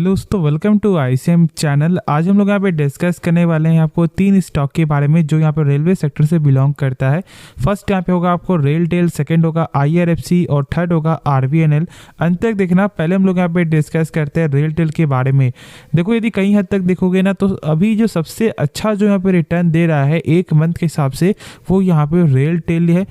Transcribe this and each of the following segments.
Hello दोस्तों, welcome to ICM channel. आज हम लोग यहाँ पे डिस्कस करने वाले हैं आपको 3 स्टॉक के बारे में जो यहाँ पे रेलवे सेक्टर से बिलोंग करता है। फर्स्ट यहाँ पे होगा आपको रेलटेल, सेकंड होगा आईआरएफसी और थर्ड होगा आरबीएनएल। अंत तक देखना। पहले हम लोग यहाँ पे डिस्कस करते हैं रेलटेल के बारे में। देखो, यदि कहीं हद तक देखोगे ना तो अभी जो सबसे अच्छा जो यहाँ पे रिटर्न दे रहा है एक मंथ के हिसाब से वो यहाँ पे रेलटेल है।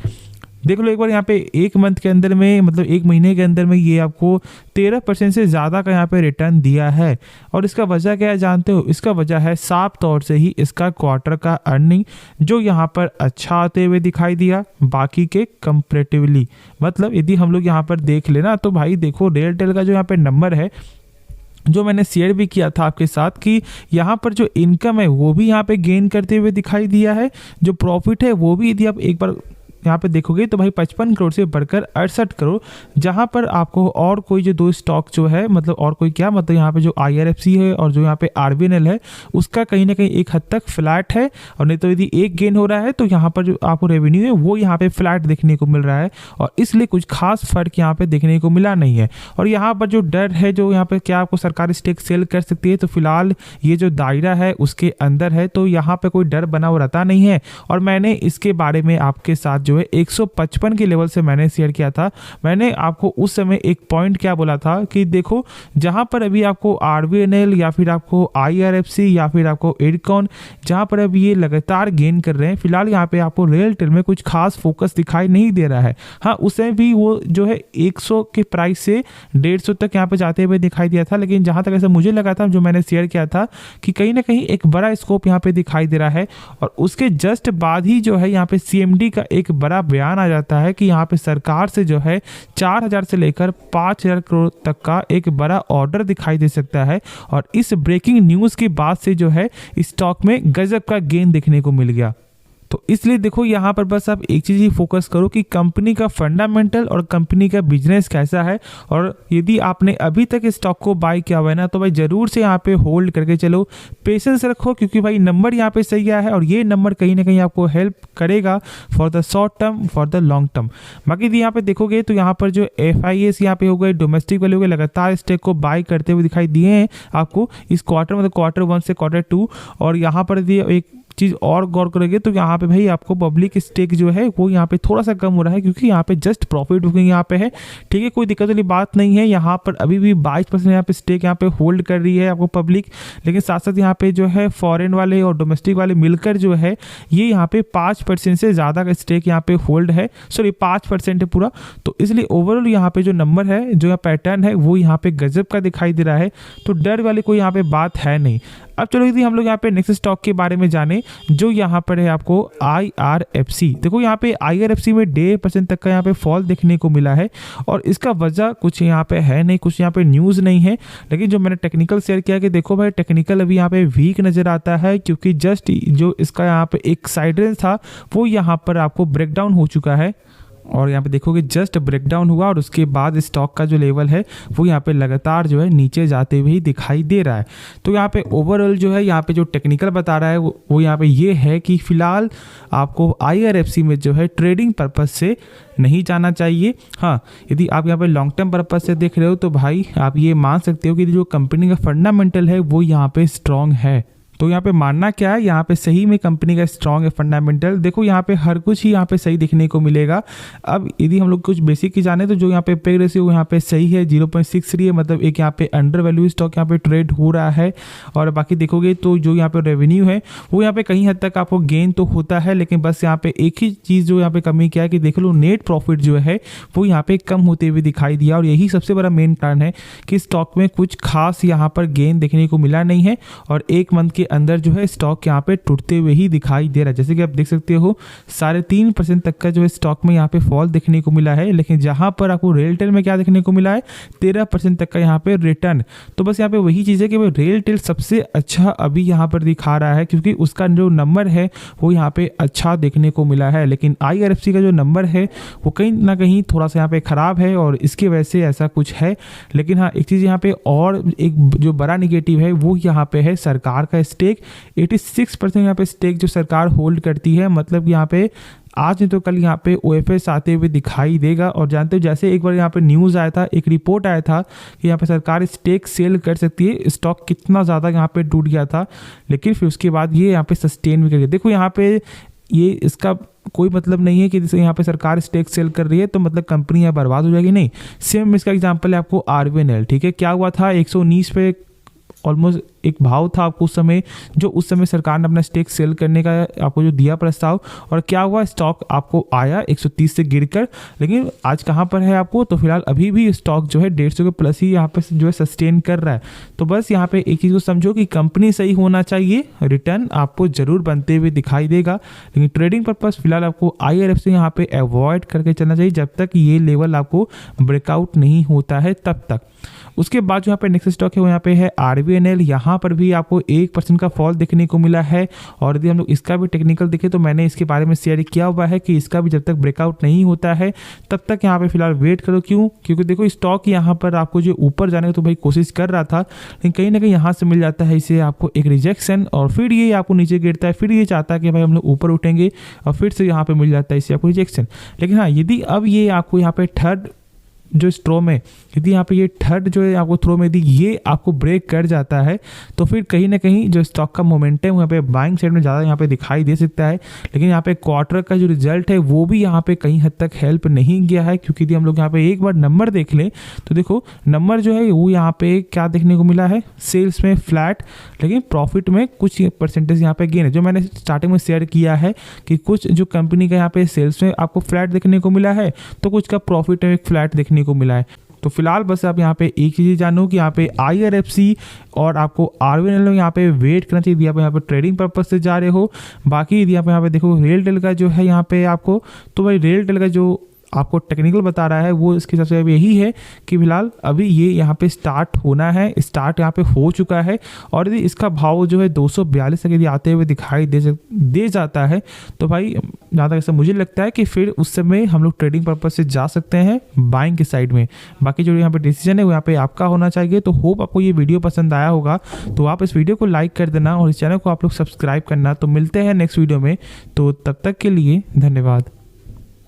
देख लो एक बार यहाँ पे एक मंथ के अंदर में, मतलब एक महीने के अंदर में ये आपको 13% से ज़्यादा का यहाँ पे रिटर्न दिया है। और इसका वजह क्या है जानते हो? इसका वजह है साफ तौर से ही इसका क्वार्टर का अर्निंग जो यहाँ पर अच्छा आते हुए दिखाई दिया बाकी के कंपेरेटिवली। मतलब यदि हम लोग यहाँ पर देख लेना तो भाई देखो, रेलटेल का जो यहाँ पे नंबर है जो मैंने शेयर भी किया था आपके साथ कि यहाँ पर जो इनकम है वो भी यहाँ पे गेन करते हुए दिखाई दिया है। जो प्रॉफिट है वो भी यदि आप एक बार यहाँ पे देखोगे तो भाई 55 करोड़ से बढ़कर 68 करोड़, जहाँ पर आपको और कोई जो दो स्टॉक जो है, मतलब और कोई क्या, मतलब यहाँ पे जो आईआरएफसी है और जो यहाँ पे आरबीएनएल है उसका कहीं ना कहीं एक हद तक फ्लैट है। और नहीं तो यदि एक गेन हो रहा है तो यहाँ पर जो आपको रेवेन्यू है वो यहाँ पे फ्लैट देखने को मिल रहा है और इसलिए कुछ खास फर्क यहाँ पे देखने को मिला नहीं है। और यहाँ पर जो डर है जो यहाँ पे क्या आपको सरकारी स्टेक सेल कर सकती है, तो फिलहाल ये जो दायरा है उसके अंदर है, तो यहाँ पे कोई डर बना हुआ रहता नहीं है। और मैंने इसके बारे में आपके साथ जो है 155 के लेवल से मैंने शेयर किया था। मैंने आपको उस समय एक पॉइंट क्या बोला था कि देखो, जहां पर अभी आपको आरबीएनएल या फिर आपको आईआरएफसी या फिर आपको एडकॉन, जहां पर अभी ये लगातार गेन कर रहे हैं, फिलहाल यहाँ पे आपको रेलटेल में कुछ खास फोकस दिखाई नहीं दे रहा है। हाँ, उसमें भी वो जो है 100 के प्राइस से 150 तक यहाँ पे जाते हुए दिखाई दिया था, लेकिन जहां तक ऐसा मुझे लगा था, जो मैंने शेयर किया था कि कहीं ना कहीं एक बड़ा स्कोप यहाँ पे दिखाई दे रहा है। और उसके जस्ट बाद ही जो है यहाँ पे सीएमडी का एक बड़ा बयान आ जाता है कि यहाँ पे सरकार से जो है 4000 से लेकर 5000 करोड़ तक का एक बड़ा ऑर्डर दिखाई दे सकता है। और इस ब्रेकिंग न्यूज़ के बाद से जो है स्टॉक में गजब का गेन देखने को मिल गया। तो इसलिए देखो, यहाँ पर बस आप एक चीज़ ही फोकस करो कि कंपनी का फंडामेंटल और कंपनी का बिजनेस कैसा है। और यदि आपने अभी तक स्टॉक को बाय किया हुआ है ना तो भाई ज़रूर से यहाँ पे होल्ड करके चलो, पेशेंस रखो, क्योंकि भाई नंबर यहाँ पे सही आया है और ये नंबर कहीं ना कहीं आपको हेल्प करेगा for the short term, for the long term. बाकी यदि यहाँ पे देखोगे तो यहाँ पर जो FIS यहाँ पे हो गए, डोमेस्टिक वाले हो गए, लगातार स्टेक को बाय करते हुए दिखाई दिए हैं आपको इस क्वार्टर, मतलब Q1 से Q2। और यहाँ पर यदि एक चीज़ और गौर करेंगे तो यहाँ पे भाई आपको पब्लिक स्टेक जो है वो यहाँ पे थोड़ा सा कम हो रहा है, क्योंकि यहाँ पे जस्ट प्रॉफिट बुकिंग यहाँ पे है। ठीक है, कोई दिक्कत वाली बात नहीं है। यहाँ पर अभी भी 22% यहाँ पे स्टेक यहाँ पे होल्ड कर रही है आपको पब्लिक, लेकिन साथ साथ यहाँ पे जो है फॉरेन वाले और डोमेस्टिक वाले मिलकर जो है ये यहाँ पे 5% से ज़्यादा का स्टेक यहाँ पे होल्ड है। सॉरी, 5% है पूरा। तो इसलिए ओवरऑल यहाँ पे जो नंबर है, जो यहाँ पैटर्न है वो यहाँ पे गजब का दिखाई दे रहा है। तो डर वाली कोई यहाँ पे बात है नहीं। अब चलो यदि हम लोग यहाँ पे नेक्स्ट स्टॉक के बारे में जाने, जो यहाँ पर है आपको IRFC। देखो, यहाँ पे IRFC में 1.5% तक का यहाँ पे फॉल देखने को मिला है और इसका वजह कुछ यहाँ पे है नहीं, कुछ यहाँ पे न्यूज़ नहीं है। लेकिन जो मैंने टेक्निकल शेयर किया कि देखो भाई, टेक्निकल अभी यहाँ पे वीक नज़र आता है, क्योंकि जस्ट जो इसका यहाँ पे एक साइड रेंज था वो यहाँ पर आपको ब्रेकडाउन हो चुका है। और यहाँ पे देखोगे जस्ट ब्रेकडाउन हुआ और उसके बाद स्टॉक का जो लेवल है वो यहाँ पे लगातार जो है नीचे जाते हुए ही दिखाई दे रहा है। तो यहाँ पे ओवरऑल जो है यहाँ पे जो टेक्निकल बता रहा है वो यहाँ पे ये है कि फ़िलहाल आपको IRFC में जो है ट्रेडिंग पर्पस से नहीं जाना चाहिए। हाँ, यदि आप यहाँ पे लॉन्ग टर्म पर्पस से देख रहे हो तो भाई आप ये मान सकते हो कि जो कंपनी का फंडामेंटल है वो यहाँ पे स्ट्रॉन्ग है। तो यहाँ पे मानना क्या है, यहाँ पे सही में कंपनी का स्ट्रॉन्ग है फंडामेंटल। देखो, यहाँ पे हर कुछ ही यहाँ पे सही दिखने को मिलेगा। अब यदि हम लोग कुछ बेसिक की जाने तो जो यहाँ पे पे रेशियो यहाँ पे सही है, 0.63 है, मतलब एक यहाँ पे अंडर वैल्यू स्टॉक यहाँ पे ट्रेड हो रहा है। और बाकी देखोगे तो जो यहाँ पे रेवेन्यू है वो यहाँ पे कहीं हद तक आपको गेन तो होता है, लेकिन बस यहाँ पे एक ही चीज़ जो यहाँ पे कमी क्या है कि देख लो, नेट प्रॉफिट जो है वो यहाँ पे कम होते हुए दिखाई दिया। और यही सबसे बड़ा मेन कारण है कि स्टॉक में कुछ खास यहाँ पर गेन देखने को मिला नहीं है और एक मंथ के अंदर जो है स्टॉक यहाँ पे टूटते हुए ही दिखाई दे रहा है। जैसे कि आप देख सकते हो 3.5% तक का जो है स्टॉक में यहाँ पे फॉल देखने को मिला है, लेकिन जहाँ पर आपको रेलटेल में क्या देखने को मिला है, 13% तक का यहाँ पे रिटर्न। तो बस यहाँ पे वही चीज़ है कि रेलटेल सबसे अच्छा अभी यहाँ पर दिखा रहा है, क्योंकि उसका जो नंबर है वो यहाँ पे अच्छा देखने को मिला है। लेकिन IRFC का जो नंबर है वो कहीं ना कहीं थोड़ा सा यहाँ पे ख़राब है और इसकी वजह से ऐसा कुछ है। लेकिन हाँ, एक चीज़ यहाँ पे और एक जो बड़ा निगेटिव है वो यहाँ पे है सरकार का स्टेक 86% यहाँ पे स्टेक जो सरकार होल्ड करती है। मतलब यहाँ पे आज नहीं तो कल यहाँ पे OFS आते हुए दिखाई देगा। और जानते हो जैसे एक बार यहाँ पे न्यूज़ आया था, एक रिपोर्ट आया था कि यहाँ पे सरकार स्टेक सेल कर सकती है, स्टॉक कितना ज़्यादा यहाँ पे टूट गया था, लेकिन फिर उसके बाद ये यहाँ पे सस्टेन भी कर गया। देखो यहाँ पे ये इसका कोई मतलब नहीं है कि जैसे यहाँ पे सरकार स्टेक सेल कर रही है तो मतलब कंपनी यहाँ बर्बाद हो जाएगी, नहीं। सेम इसका एग्जांपल है आपको RVNL, ठीक है। क्या हुआ था, 119 पे ऑलमोस्ट एक भाव था आपको उस समय, जो उस समय सरकार ने अपना स्टेक सेल करने का आपको जो दिया प्रस्ताव, और क्या हुआ, स्टॉक आपको आया 130 से गिरकर, लेकिन आज कहाँ पर है आपको, तो फिलहाल अभी भी स्टॉक जो है 150 के प्लस ही यहाँ पे जो है सस्टेन कर रहा है। तो बस यहाँ पे एक चीज़ को समझो कि कंपनी सही होना चाहिए, रिटर्न आपको जरूर बनते हुए दिखाई देगा, लेकिन ट्रेडिंग पर्पस फिलहाल आपको IRFC यहाँ पे अवॉइड करके चलना चाहिए जब तक ये लेवल आपको ब्रेकआउट नहीं होता है तब तक। उसके बाद जो यहाँ पे नेक्स्ट स्टॉक है वो यहाँ पे है RVNL। यहाँ पर भी आपको 1% का फॉल देखने को मिला है, और यदि हम लोग इसका भी टेक्निकल देखें तो मैंने इसके बारे में शेयर किया हुआ है कि इसका भी जब तक ब्रेकआउट नहीं होता है तब तक यहाँ पे फिलहाल वेट करो। क्यों? क्योंकि देखो स्टॉक यहाँ पर आपको जो ऊपर जाने की तो भाई कोशिश कर रहा था, लेकिन कहीं ना कहीं यहाँ से मिल जाता है इसे आपको एक रिजेक्शन, और फिर ये आपको नीचे गिरता है, फिर ये चाहता है कि भाई हम लोग ऊपर उठेंगे, और फिर से यहाँ पे मिल जाता है इसे आपको रिजेक्शन। लेकिन हाँ, यदि अब ये आपको यहाँ पे थर्ड जो स्ट्रो में, यदि यहाँ पे ये थर्ड जो है आपको थ्रो में यदि ये आपको ब्रेक कर जाता है तो फिर कहीं ना कहीं जो स्टॉक का मोमेंटम यहाँ पे बाइंग साइड में ज़्यादा यहाँ पे दिखाई दे सकता है। लेकिन यहाँ पे क्वार्टर का जो रिजल्ट है वो भी यहाँ पे कहीं हद तक हेल्प नहीं किया है, क्योंकि यदि हम लोग यहाँ पे एक बार नंबर देख लें तो देखो नंबर जो है वो यहाँ पे क्या देखने को मिला है, सेल्स में फ्लैट, लेकिन प्रॉफिट में कुछ परसेंटेज यहाँ पे गेन है। जो मैंने स्टार्टिंग में शेयर किया है कि कुछ जो कंपनी का यहाँ पे सेल्स में आपको फ्लैट देखने को मिला है, तो कुछ का प्रॉफिट में फ्लैट देखने को मिला है। तो फिलहाल बस आप यहाँ पे एक चीज़ जानो कि यहाँ पे IRFC और आपको RVNL में यहाँ पे वेट करना चाहिए यदि आप यहाँ पे ट्रेडिंग पर्पज से जा रहे हो। बाकी यदि आप यहाँ पे देखो रेलटेल का जो है यहाँ पे आपको, तो भाई रेलटेल का जो आपको टेक्निकल बता रहा है वो इसके हिसाब से यही है कि फिलहाल अभी ये यहाँ पे स्टार्ट होना है, स्टार्ट यहाँ पे हो चुका है, और यदि इसका भाव जो है 242 तक यदि आते हुए दिखाई दे जाता है तो भाई ज़्यादा ऐसा मुझे लगता है कि फिर उस समय हम लोग ट्रेडिंग पर्पज से जा सकते हैं बाइंग के साइड में। बाकी जो यहाँ पे डिसीजन है वो यहाँ पे आपका होना चाहिए। तो होप आपको ये वीडियो पसंद आया होगा, तो आप इस वीडियो को लाइक कर देना और इस चैनल को आप लोग सब्सक्राइब करना। तो मिलते हैं नेक्स्ट वीडियो में, तो तब तक के लिए धन्यवाद।